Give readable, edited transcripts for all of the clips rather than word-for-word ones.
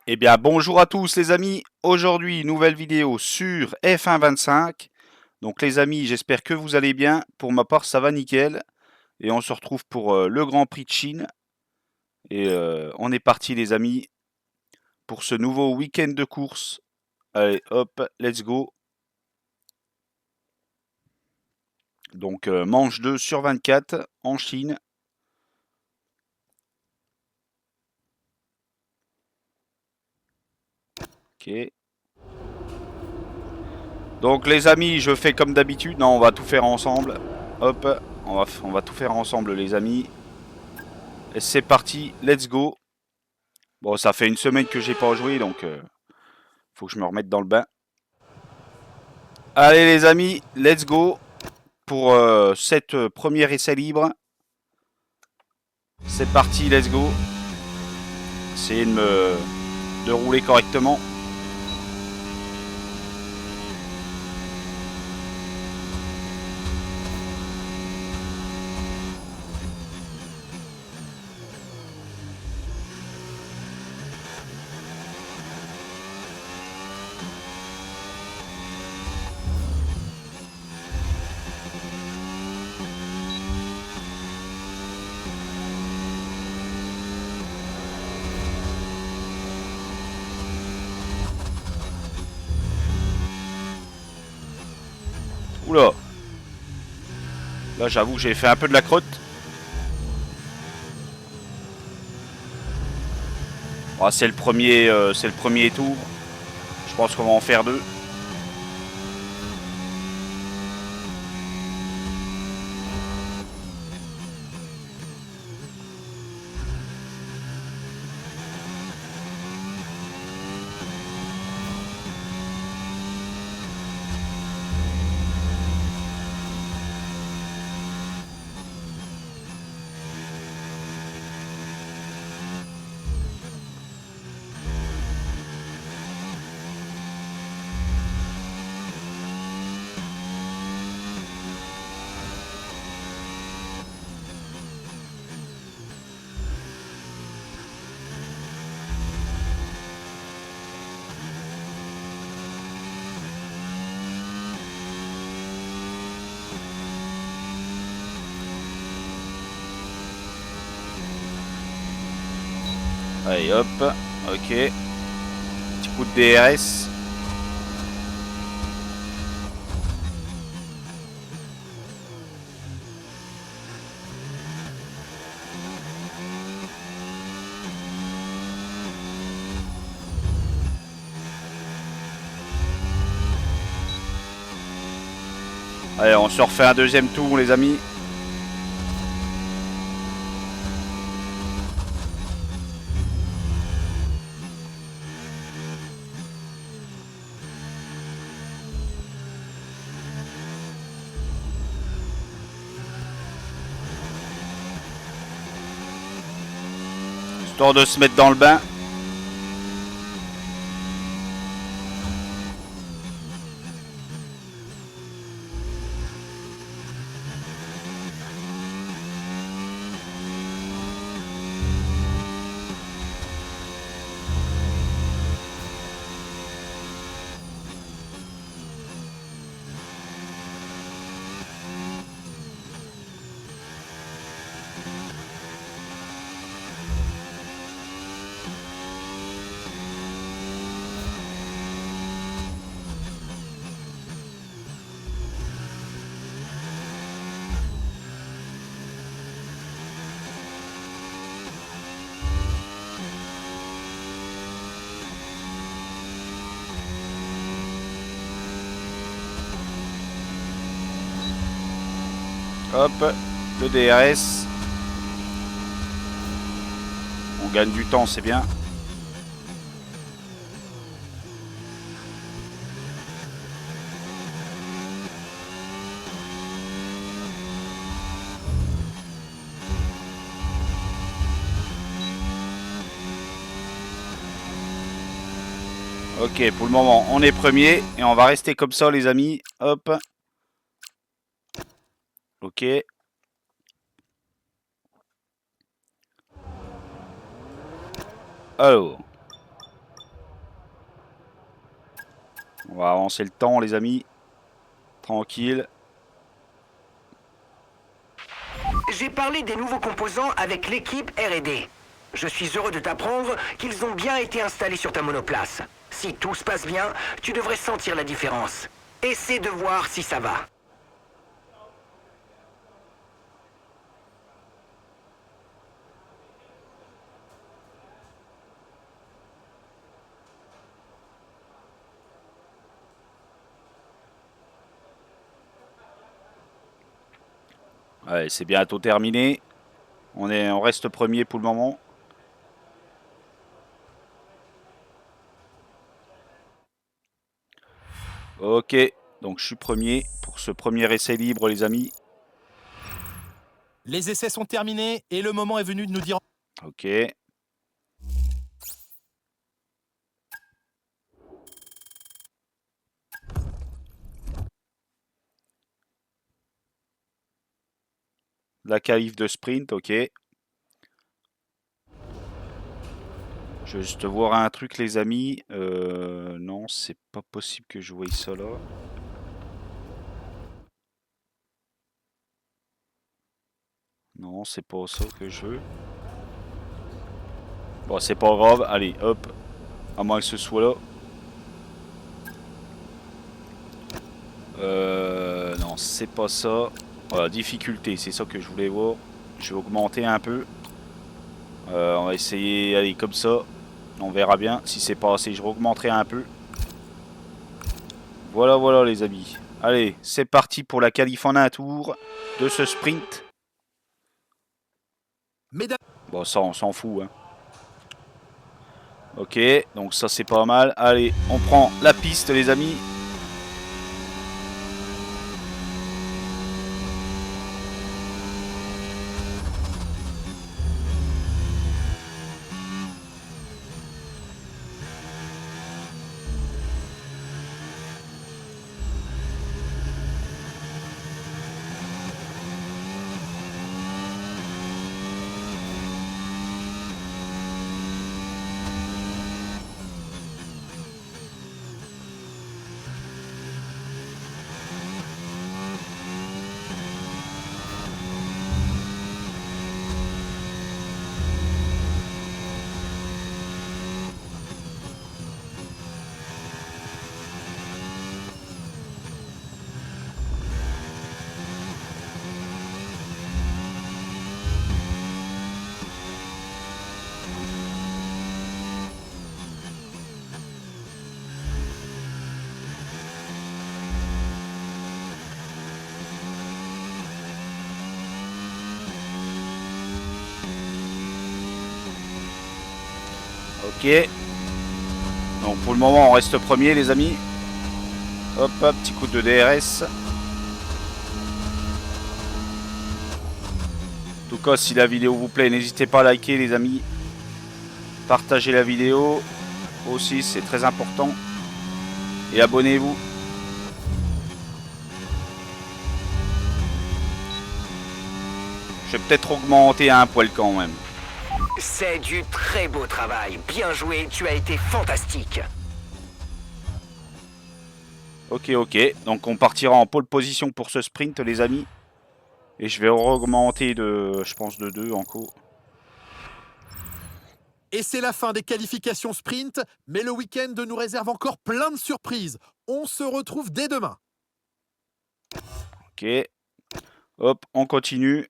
Eh bien, bonjour à tous les amis. Aujourd'hui, nouvelle vidéo sur F1 25. Donc les amis, j'espère que vous allez bien. Pour ma part, ça va nickel. Et on se retrouve pour le Grand Prix de Chine. Et on est parti les amis pour ce nouveau week-end de course. Allez, hop, let's go. Donc manche 2 sur 24 en Chine. Ok. Donc les amis, je fais comme d'habitude. Non, on va tout faire ensemble. Hop, on va tout faire ensemble les amis. Et c'est parti, let's go. Bon, ça fait une semaine que j'ai pas joué, donc faut que je me remette dans le bain. Allez les amis, let's go pour cette première essai libre. C'est parti, let's go. Essayez de rouler correctement. Oula. Là j'avoue que j'ai fait un peu de la crotte. Oh, c'est le premier tour. Je pense qu'on va en faire deux. Allez hop, ok. Petit coup de DRS. Allez, on se refait un deuxième tour les amis. Histoire de se mettre dans le bain. Hop, le DRS. On gagne du temps, c'est bien. Ok, pour le moment, on est premier et on va rester comme ça, les amis. Hop. Ok. Alors. On va avancer le temps, les amis. Tranquille. J'ai parlé des nouveaux composants avec l'équipe R&D. Je suis heureux de t'apprendre qu'ils ont bien été installés sur ta monoplace. Si tout se passe bien, tu devrais sentir la différence. Essaie de voir si ça va. Ouais, c'est bientôt terminé. On reste premier pour le moment. Ok, donc je suis premier pour ce premier essai libre, les amis. Les essais sont terminés et le moment est venu de nous dire... Ok. La qualif de sprint, ok. Je vais juste voir un truc, les amis. Non, c'est pas possible que je voie ça là. Non, c'est pas ça que je veux. Bon, c'est pas grave. Allez, hop. À moins que ce soit là. Non, c'est pas ça. Voilà, difficulté, c'est ça que je voulais voir. Je vais augmenter un peu. On va essayer, allez, comme ça. On verra bien. Si c'est pas assez, je augmenterai un peu. Voilà, voilà, les amis. Allez, c'est parti pour la qualif en un tour de ce sprint. Mesdames, Bon, ça, on s'en fout, hein. Ok, donc ça, c'est pas mal. Allez, on prend la piste, les amis. Ok. Donc pour le moment, on reste premier, les amis. Hop, hop, petit coup de DRS. En tout cas, si la vidéo vous plaît, n'hésitez pas à liker, les amis. Partagez la vidéo aussi, c'est très important. Et abonnez-vous. Je vais peut-être augmenter un poil quand même. C'est du très beau travail. Bien joué, tu as été fantastique. Ok, ok. Donc on partira en pole position pour ce sprint, les amis. Et je vais augmenter de, je pense, de 2 encore. et c'est la fin des qualifications sprint, mais le week-end nous réserve encore plein de surprises. On se retrouve dès demain. Ok. Hop, on continue.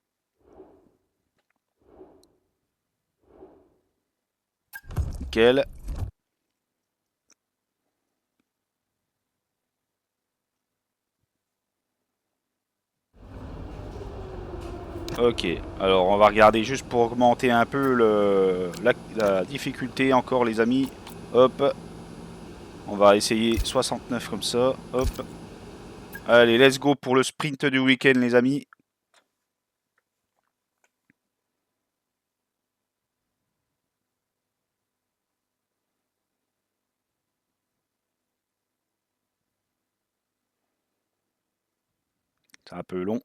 Nickel. Ok, alors on va regarder juste pour augmenter un peu la difficulté encore, les amis. Hop, on va essayer 69 comme ça. Hop, allez, let's go pour le sprint du week-end, les amis. C'est un peu long.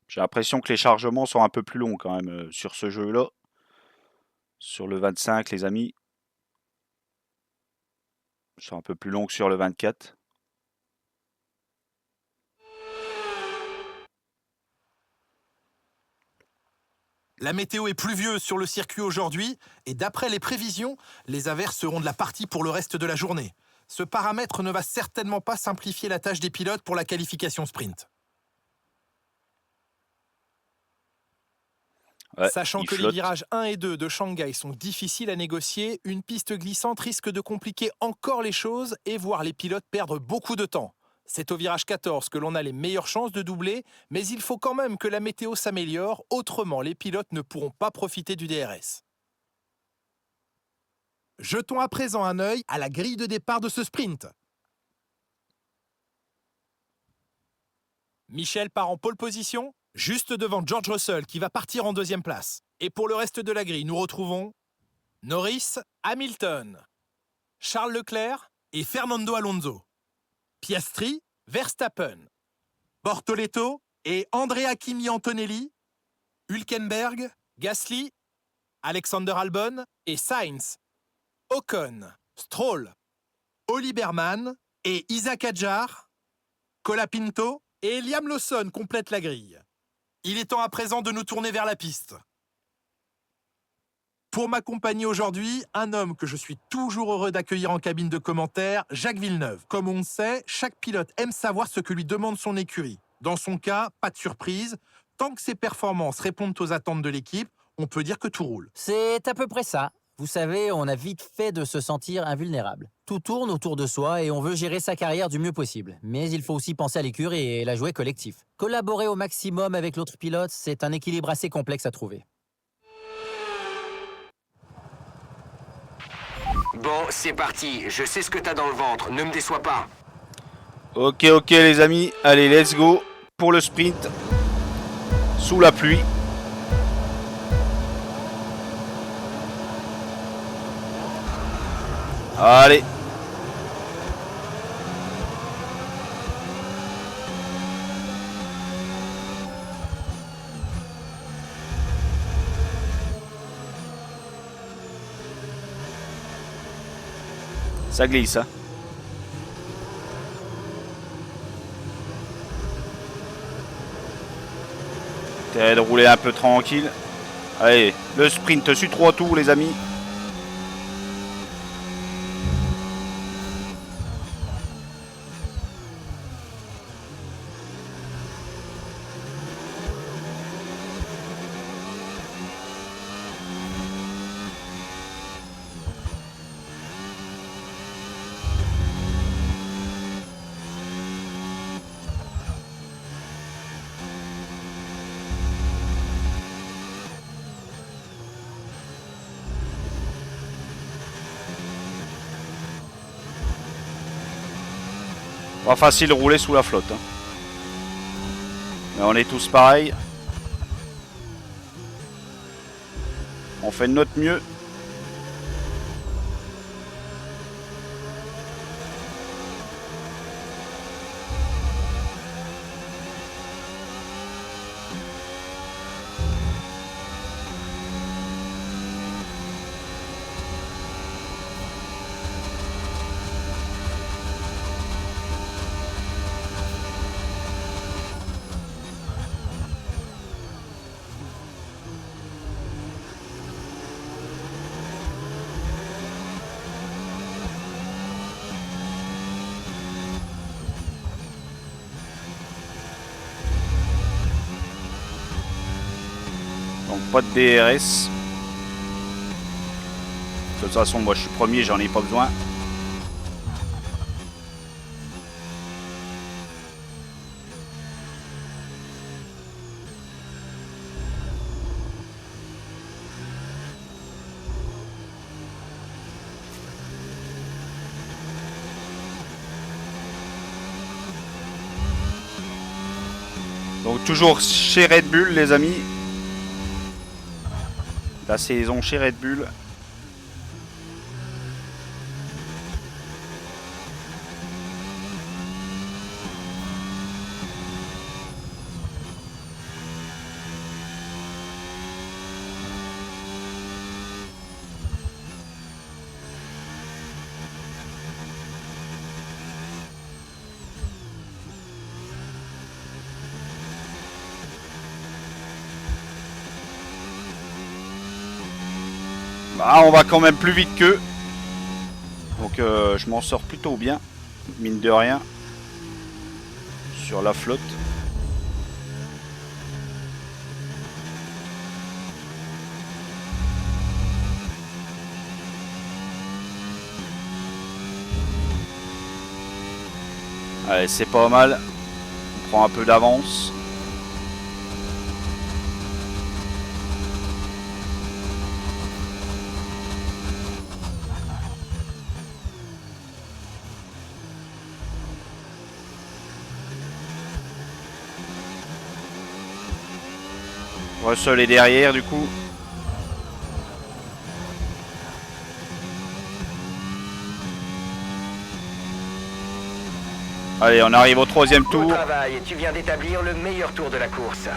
J'ai l'impression que les chargements sont un peu plus longs quand même sur ce jeu-là. Sur le 25, les amis. Ils sont un peu plus longs que sur le 24. La météo est pluvieuse sur le circuit aujourd'hui et d'après les prévisions, les averses seront de la partie pour le reste de la journée. Ce paramètre ne va certainement pas simplifier la tâche des pilotes pour la qualification sprint. Ouais, Sachant il que les flotte. virages 1 et 2 de Shanghai sont difficiles à négocier, une piste glissante risque de compliquer encore les choses et voir les pilotes perdre beaucoup de temps. C'est au virage 14 que l'on a les meilleures chances de doubler, mais il faut quand même que la météo s'améliore, autrement les pilotes ne pourront pas profiter du DRS. Jetons à présent un œil à la grille de départ de ce sprint. Michel part en pole position, juste devant George Russell qui va partir en deuxième place. Et pour le reste de la grille, nous retrouvons Norris, Hamilton, Charles Leclerc et Fernando Alonso, Piastri, Verstappen, Bortoleto et Andrea Kimi Antonelli, Hülkenberg, Gasly, Alexander Albon et Sainz, Ocon, Stroll, Oli Berman et Isaac Hadjar, Colapinto et Liam Lawson complètent la grille. Il est temps à présent de nous tourner vers la piste. Pour m'accompagner aujourd'hui, un homme que je suis toujours heureux d'accueillir en cabine de commentaires, Jacques Villeneuve. Comme on le sait, chaque pilote aime savoir ce que lui demande son écurie. Dans son cas, pas de surprise. Tant que ses performances répondent aux attentes de l'équipe, on peut dire que tout roule. C'est à peu près ça. Vous savez, on a vite fait de se sentir invulnérable. Tout tourne autour de soi et on veut gérer sa carrière du mieux possible. Mais il faut aussi penser à l'écurie et la jouer collectif. Collaborer au maximum avec l'autre pilote, c'est un équilibre assez complexe à trouver. Bon, c'est parti. Je sais ce que t'as dans le ventre. Ne me déçois pas. Ok, les amis. Allez, let's go pour le sprint. Sous la pluie. Allez. Ça glisse, hein. Intérêt de rouler un peu tranquille. Allez, le sprint sur 3 tours, les amis. Pas facile de rouler sous la flotte, hein. Mais on est tous pareils. On fait de notre mieux. Donc pas de DRS. De toute façon, moi je suis premier, j'en ai pas besoin. Donc toujours chez Red Bull, les amis. La saison chez Red Bull. Ah, on va quand même plus vite qu'eux. Donc je m'en sors plutôt bien, mine de rien, sur la flotte. Allez, c'est pas mal. On prend un peu d'avance. Russell est derrière du coup. Allez, on arrive au troisième Beau tour. travail, tu viens d'établir le meilleur tour de la course.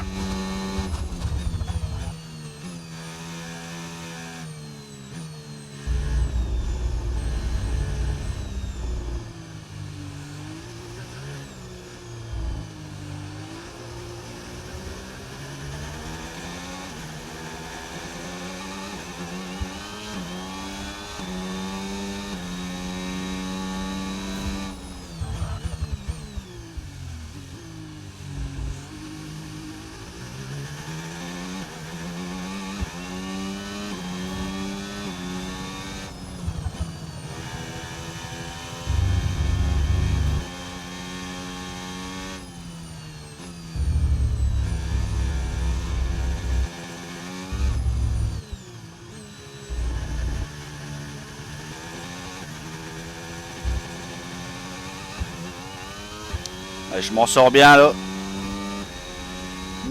Allez, je m'en sors bien là.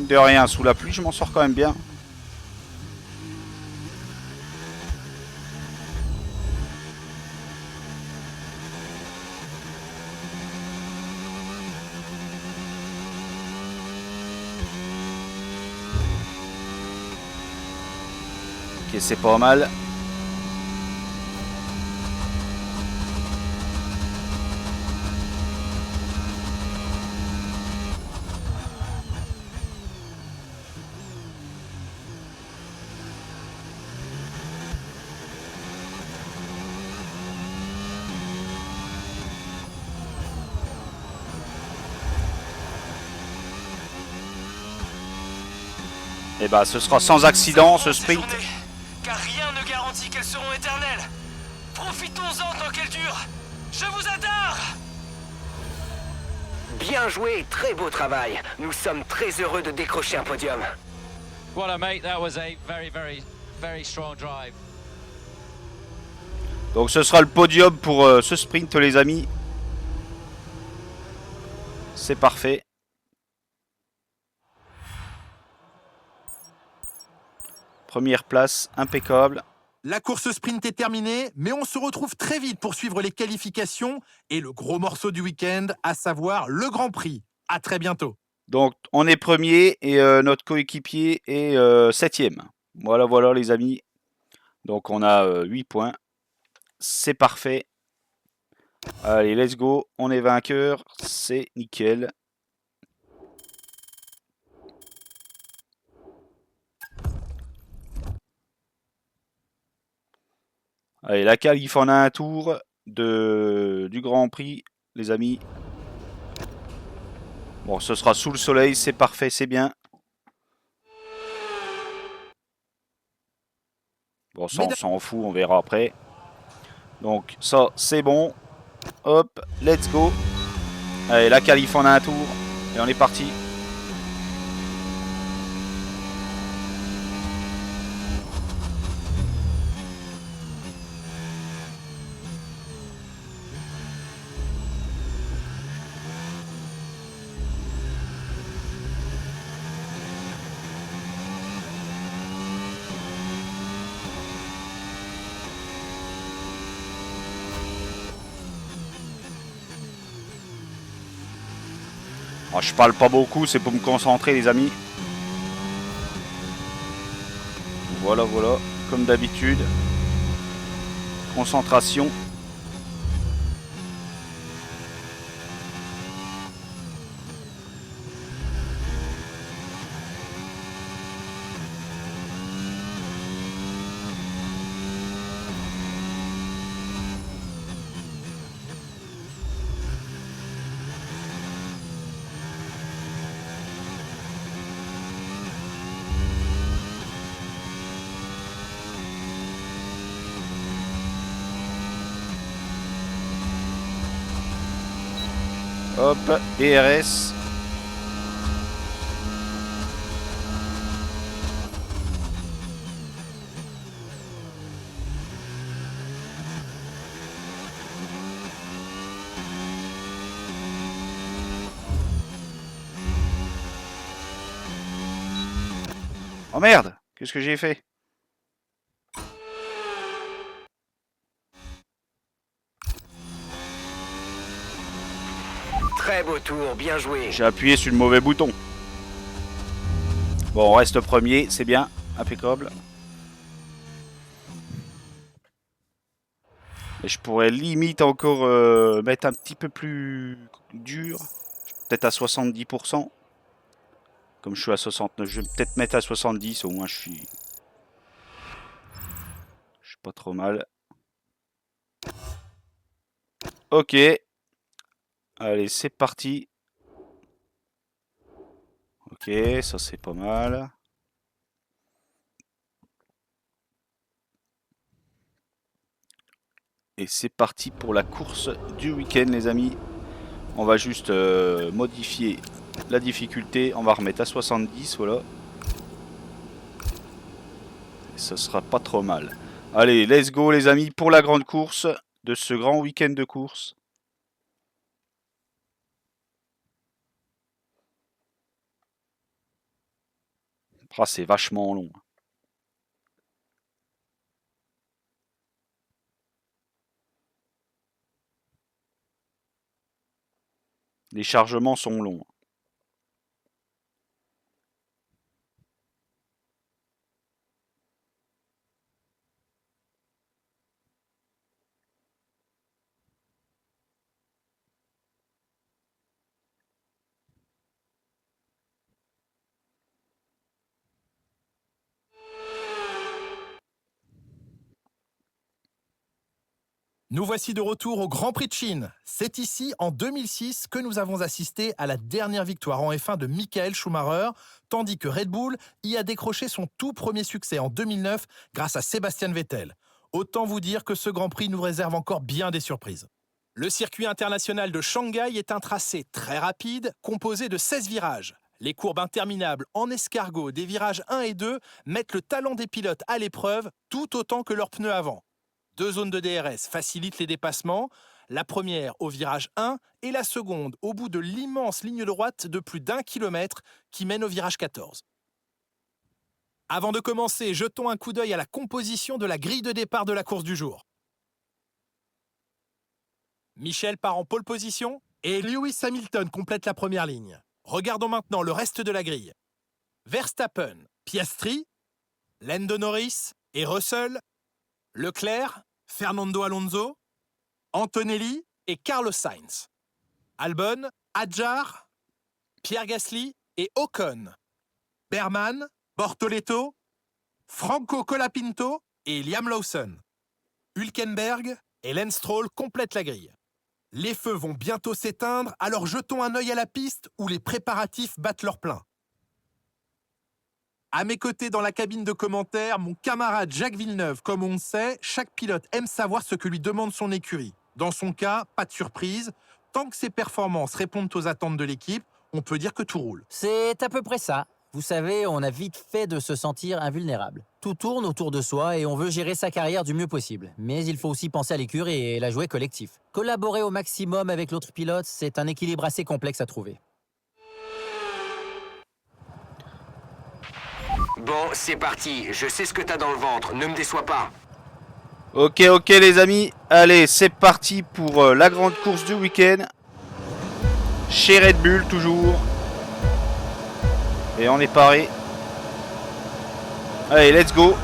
De rien, sous la pluie, je m'en sors quand même bien. Ok, c'est pas mal. Et bah ce sera sans accident ce sprint. Car rien ne garantit qu'elles seront éternelles. Profitons-en tant qu'elles durent. Je vous adore. Bien joué, très beau travail. Nous sommes très heureux de décrocher un podium. Voilà, mate, that was a very strong drive. Donc ce sera le podium pour ce sprint les amis. C'est parfait. Première place, impeccable. La course sprint est terminée, mais on se retrouve très vite pour suivre les qualifications et le gros morceau du week-end, à savoir le Grand Prix. À très bientôt. Donc on est premier et notre coéquipier est septième. Voilà, voilà les amis. Donc on a 8 points. C'est parfait. Allez, let's go. On est vainqueur. C'est nickel. Allez, la qualif en a un tour du Grand Prix, les amis. Bon, ce sera sous le soleil, c'est parfait, c'est bien. Bon, ça, on s'en fout, on verra après. Donc, ça, c'est bon. Hop, let's go. Allez, la qualif en a un tour. Et on est parti. Alors, je parle pas beaucoup, c'est pour me concentrer les amis. Voilà, voilà, comme d'habitude. Concentration. Hop, DRS. Oh merde, qu'est-ce que j'ai fait? Très beau tour, bien joué. J'ai appuyé sur le mauvais bouton. Bon, on reste premier, c'est bien, impeccable. Et je pourrais limite encore mettre un petit peu plus dur. Peut-être à 70%. Comme je suis à 69, je vais peut-être mettre à 70, au moins je suis pas trop mal. Ok. Allez, c'est parti. Ok, ça c'est pas mal. Et c'est parti pour la course du week-end, les amis. On va juste modifier la difficulté. On va remettre à 70, voilà. Et ça sera pas trop mal. Allez, let's go les amis pour la grande course de ce grand week-end de course. Ah, c'est vachement long. Les chargements sont longs. Nous voici de retour au Grand Prix de Chine. C'est ici, en 2006, que nous avons assisté à la dernière victoire en F1 de Michael Schumacher, tandis que Red Bull y a décroché son tout premier succès en 2009 grâce à Sebastian Vettel. Autant vous dire que ce Grand Prix nous réserve encore bien des surprises. Le circuit international de Shanghai est un tracé très rapide, composé de 16 virages. Les courbes interminables en escargot des virages 1 et 2 mettent le talent des pilotes à l'épreuve, tout autant que leurs pneus avant. 2 zones de DRS facilitent les dépassements, la première au virage 1 et la seconde au bout de l'immense ligne droite de plus d'1 kilomètre qui mène au virage 14. Avant de commencer, jetons un coup d'œil à la composition de la grille de départ de la course du jour. Michel part en pole position et Lewis Hamilton complète la première ligne. Regardons maintenant le reste de la grille. Verstappen, Piastri, Lando Norris et Russell, Leclerc, Fernando Alonso, Antonelli et Carlos Sainz. Albon, Hadjar, Pierre Gasly et Ocon. Berman, Bortoleto, Franco Colapinto et Liam Lawson. Hülkenberg et Lance Stroll complètent la grille. Les feux vont bientôt s'éteindre, alors jetons un œil à la piste où les préparatifs battent leur plein. À mes côtés dans la cabine de commentaires, mon camarade Jacques Villeneuve. Comme on le sait, chaque pilote aime savoir ce que lui demande son écurie. Dans son cas, pas de surprise. Tant que ses performances répondent aux attentes de l'équipe, on peut dire que tout roule. C'est à peu près ça. Vous savez, on a vite fait de se sentir invulnérable. Tout tourne autour de soi et on veut gérer sa carrière du mieux possible. Mais il faut aussi penser à l'écurie et la jouer collectif. Collaborer au maximum avec l'autre pilote, c'est un équilibre assez complexe à trouver. Bon, c'est parti. Je sais ce que t'as dans le ventre. Ne me déçois pas. Ok, les amis. Allez, c'est parti pour la grande course du week-end. Chez Red Bull, toujours. Et on est paré. Allez, let's go.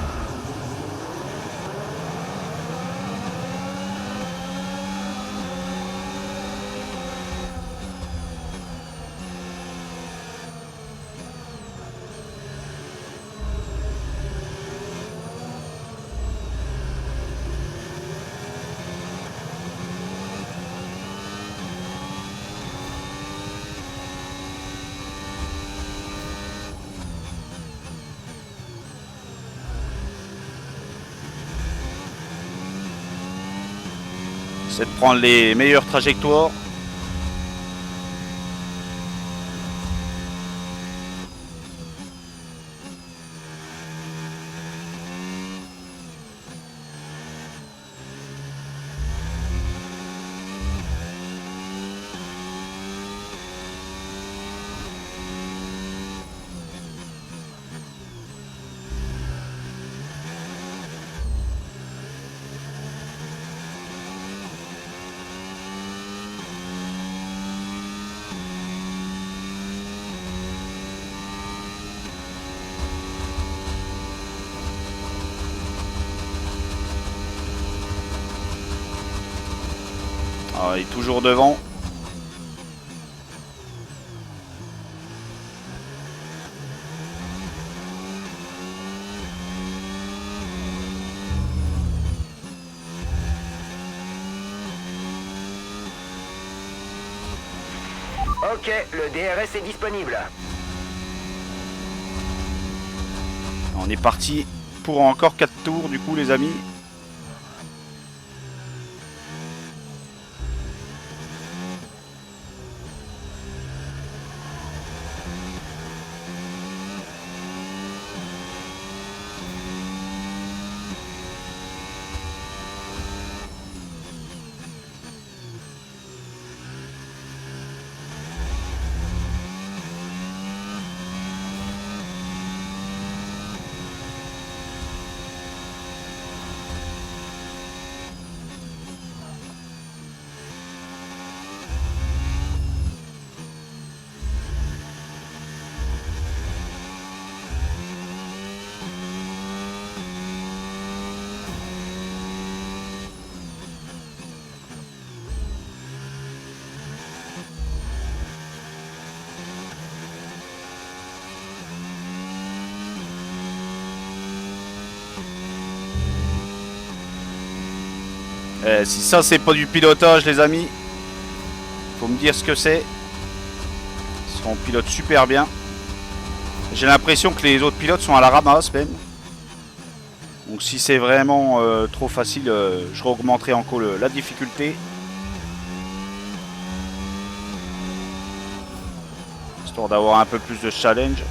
C'est de prendre les meilleures trajectoires. Alors, il est toujours devant. Ok, le DRS est disponible. On est parti pour encore 4 tours du coup les amis. Si ça c'est pas du pilotage les amis, faut me dire ce que c'est. On pilote super bien. J'ai l'impression que les autres pilotes sont à la ramasse même. Donc si c'est vraiment trop facile, je augmenterai encore la difficulté. Histoire d'avoir un peu plus de challenge.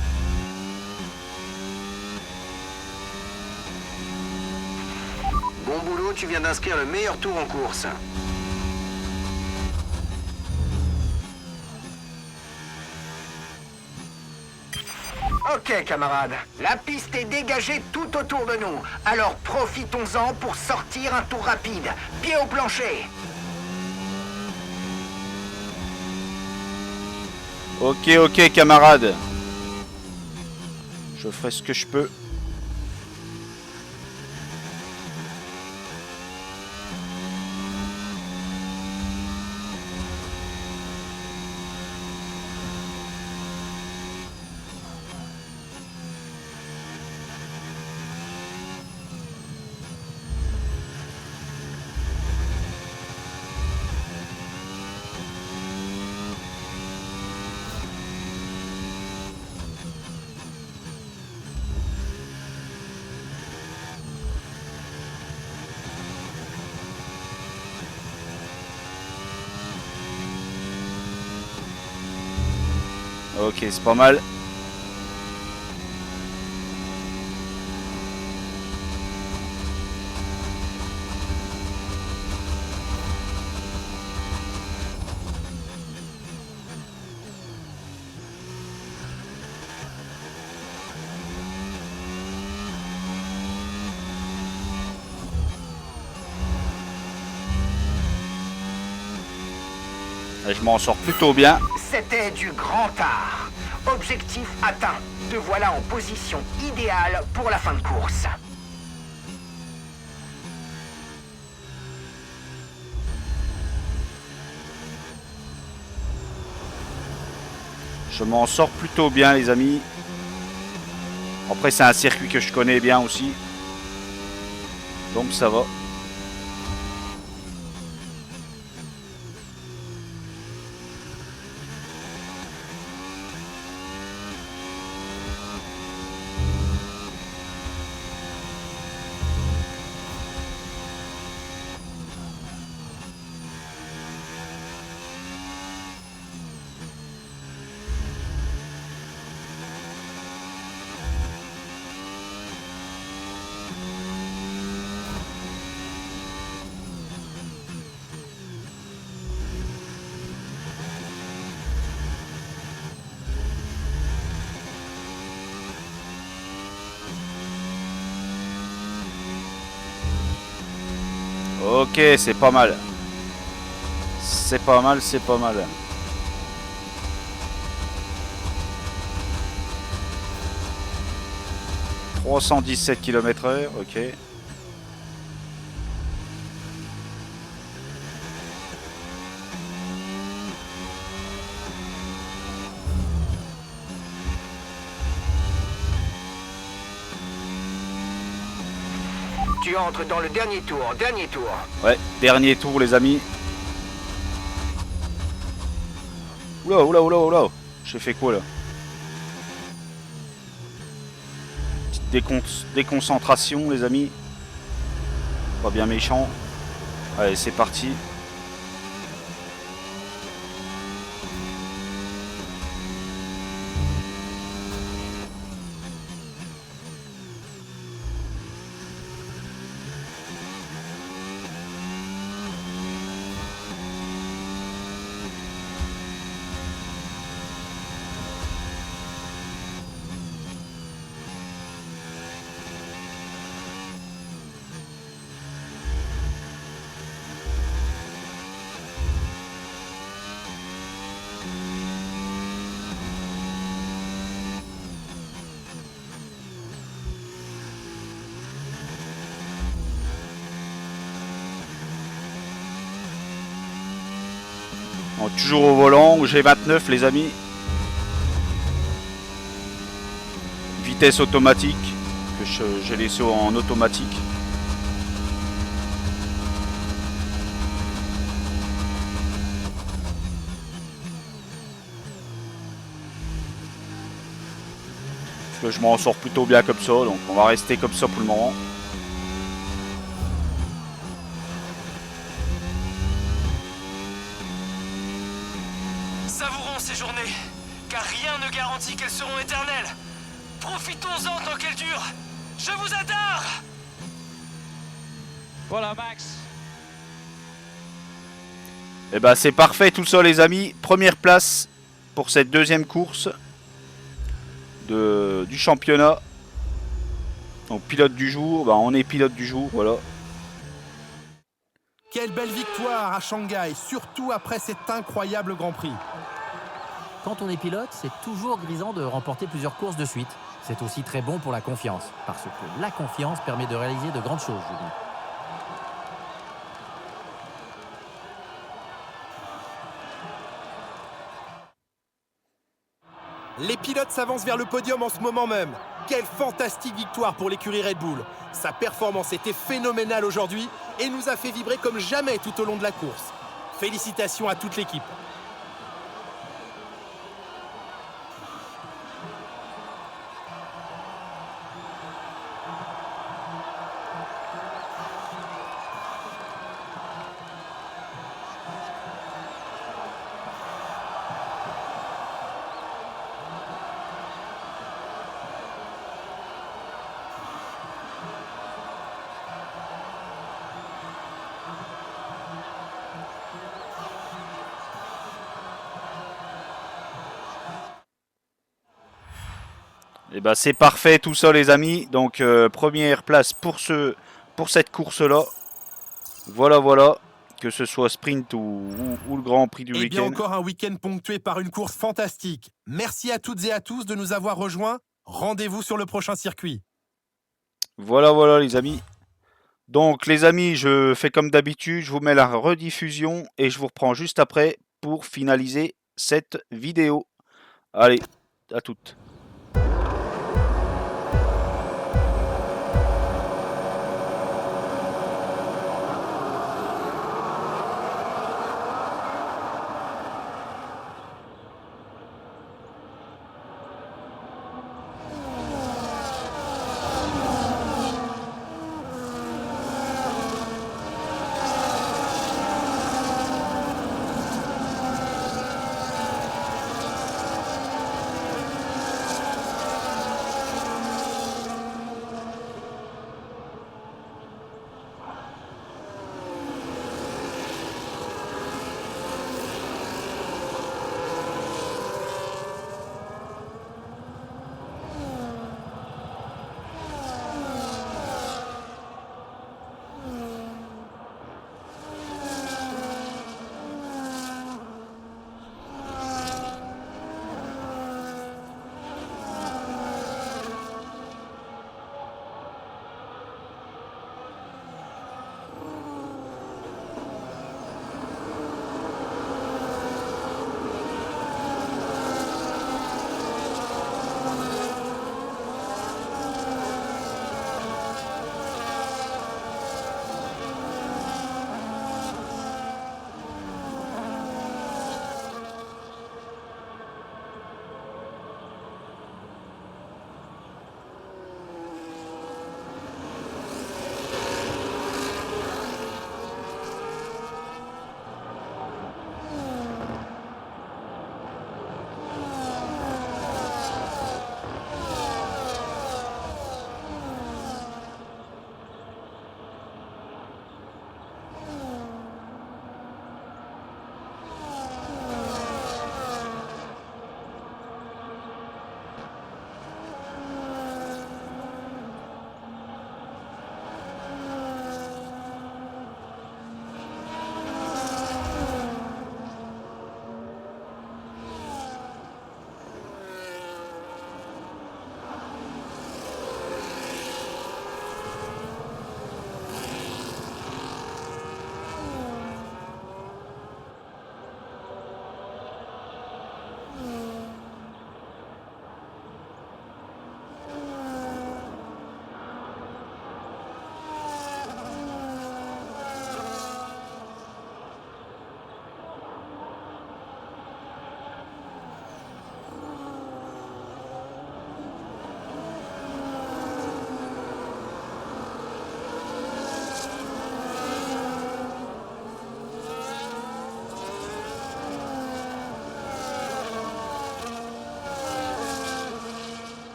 Bon boulot, tu viens d'inscrire le meilleur tour en course. Ok, camarades, la piste est dégagée tout autour de nous. Alors profitons-en pour sortir un tour rapide. Pied au plancher. Ok camarade. Je ferai ce que je peux. Ok, c'est pas mal. Et je m'en sors plutôt bien. C'était du grand art. Objectif atteint. Te voilà en position idéale pour la fin de course. Je m'en sors plutôt bien les amis. Après c'est un circuit que je connais bien aussi. Donc ça va. Ok, c'est pas mal. C'est pas mal, c'est pas mal. « 317 km/h, ok. Tu entres dans le dernier tour, dernier tour. Ouais, dernier tour les amis. Oula, oula, oula, oula. J'ai fait quoi là? Petite déconcentration les amis. Pas bien méchant. Allez, c'est parti. Bon, toujours au volant, G29 les amis. Vitesse automatique, que j'ai laissé en automatique. Parce que je m'en sors plutôt bien comme ça, donc on va rester comme ça pour le moment. Savourons ces journées, car rien ne garantit qu'elles seront éternelles. Profitons-en tant qu'elles durent. Je vous adore! Voilà, Max. Et bah c'est parfait tout ça les amis. Première place pour cette deuxième course du championnat. Donc pilote du jour, bah on est pilote du jour, voilà. Quelle belle victoire à Shanghai, surtout après cet incroyable Grand Prix. Quand on est pilote, c'est toujours grisant de remporter plusieurs courses de suite. C'est aussi très bon pour la confiance, parce que la confiance permet de réaliser de grandes choses, je dis. Les pilotes s'avancent vers le podium en ce moment même. Quelle fantastique victoire pour l'écurie Red Bull. Sa performance était phénoménale aujourd'hui et nous a fait vibrer comme jamais tout au long de la course. Félicitations à toute l'équipe. Et bah c'est parfait tout ça les amis. Donc première place pour cette course là. Voilà voilà. Que ce soit sprint ou le Grand Prix du Et bien week-end. encore un week-end ponctué par une course fantastique. Merci à toutes et à tous de nous avoir rejoints. Rendez-vous sur le prochain circuit. Voilà voilà les amis. Donc les amis, je fais comme d'habitude, je vous mets la rediffusion et je vous reprends juste après pour finaliser cette vidéo. Allez, à toutes.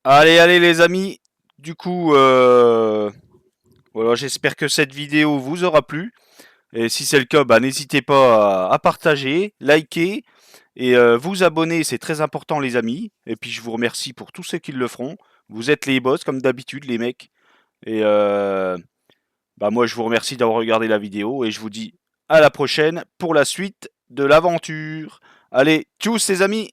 Allez, allez les amis. Du coup, voilà, j'espère que cette vidéo vous aura plu. Et si c'est le cas, bah, n'hésitez pas à partager, liker et vous abonner, c'est très important les amis. Et puis je vous remercie pour tous ceux qui le feront. Vous êtes les boss comme d'habitude les mecs. Et bah, moi je vous remercie d'avoir regardé la vidéo et je vous dis à la prochaine pour la suite de l'aventure. Allez, tchuss les amis!